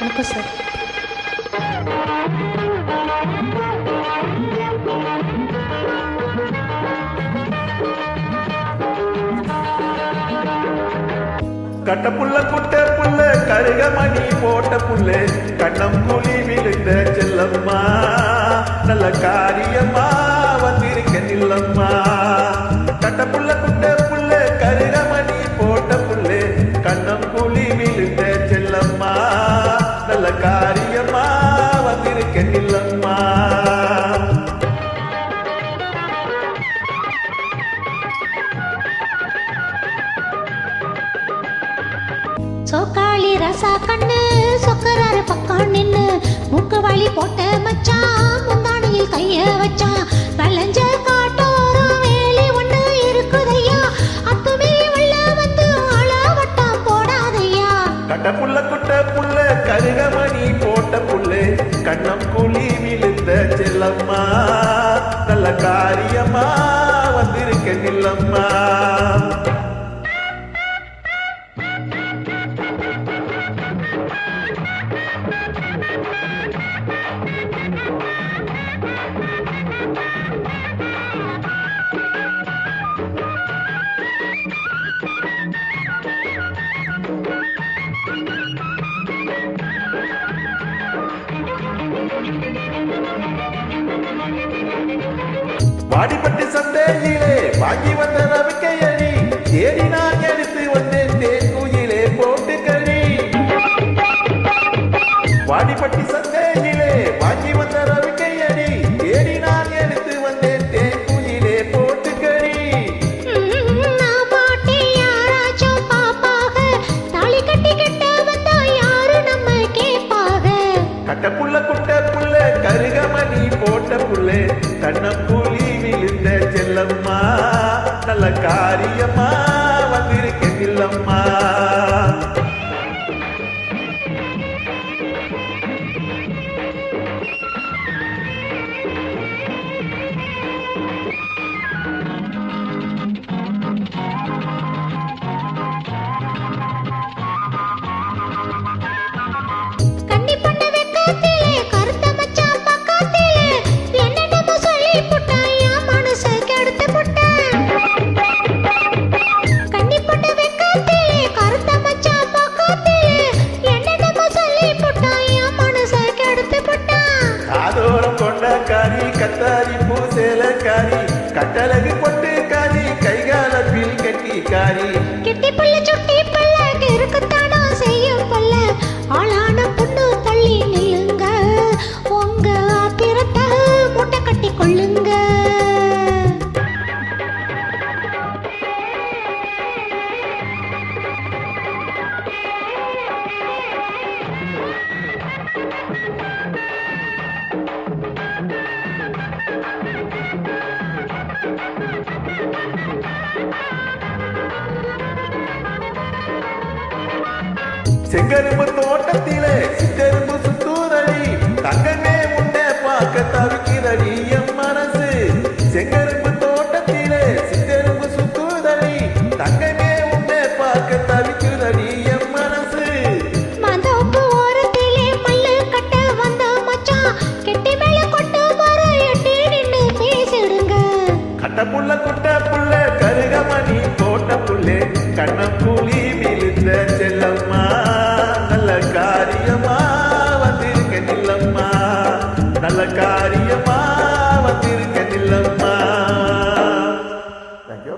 வணக்கம் சார். கட்ட புள்ள குட்ட புள்ள கருகமணி போட்ட புள்ள கண்ணம் கூலி விழுந்த செல்லம்மா நல்ல காரியம்மா வந்திருக்க நில்லம்மா. கட்ட புள்ள குட்ட புள்ள கருகமணி போட்ட புள்ள கண்ணம் கூலி விழுந்த செல்லம்மா நல்ல காரியம்மா வந்திருக்க நில்லம்மா. சோக்காளி ரசா கண்ணு சொக்கராரு பக்கம் நின்னு மூக்கு வழி போட்ட மச்சான் முந்தானியில் கைய வச்சான். வளைஞ்ச காட்டோரம் வேலி ஒண்ணு இருக்குதையா, அத்துமே உள்ள வந்து அளவட்டம் போடாதையா. கட்ட புள்ள குட்ட புள்ள கருகமணி போட்ட புள்ள கண்ணம் கூலி விழுந்த செல்லம்மா நல்ல காரியம்மா வந்திருக்க நில்லம்மா. வாடிப்பட்டி சந்தையிலே வாங்கி வந்த ரவிக்கையணி தேடி நான் எடுத்து வந்தேன் தேங்குயிலே போட்டு கறி. வாடிப்பட்டி சந்தையிலே வாங்கி வந்த ரவிக்கையணி தேடி நான் எடுத்து வந்தேன் தேங்குயிலே போட்டு கறி. கட்ட புள்ள குட்ட புள்ள கருகமணி போட்ட புள்ள கண்ணம் கூலி விழுந்த செல்லம்மா நல்ல காரியம்மா வந்திருக்க நில்லம்மா. காரி கத்தாரி பூசேலக்காரி கட்டழகு பொட்டு காரி கைகாலத்தில் கட்டி காரி. கெட்டி புள்ள சுட்டி புள்ள இருக்குத்தானோ செய்யும் புள்ள ஆளான பொண்ணு தள்ளி நில்லுங்க, உங்க பிறத்த மூட்டை கட்டி கொள்ளுங்க. செங்கரும்பு தோட்டத்திலே சிங்கரும்பு சுத்தூரடி தங்கமே உன்னை பார்க்க தவிக்கிறடி என் மனசு. செங்கரும்பு தோட்டத்திலே சிங்கரும்பு சுத்தூரடி தங்கமே உன்னை பார்க்க தவிக்கிறடி என் மனசு. மதோப்பு ஓரத்திலே பல்லு கட்ட வந்த மச்சான் கெட்டி மேல கொண்டு வர எட்டி நின்னு பேசிடுங்க. கட்ட புள்ள குட்ட புள்ள கருகமணி போட்ட புள்ளே கண்ணம் கூலி விழுந்த செல்லம்மா நல்ல காரியமா வந்திருக்க நில்லம்மா நல்ல காரியமா வந்திருக்க நில்லம்மா. தேங்க்யூ.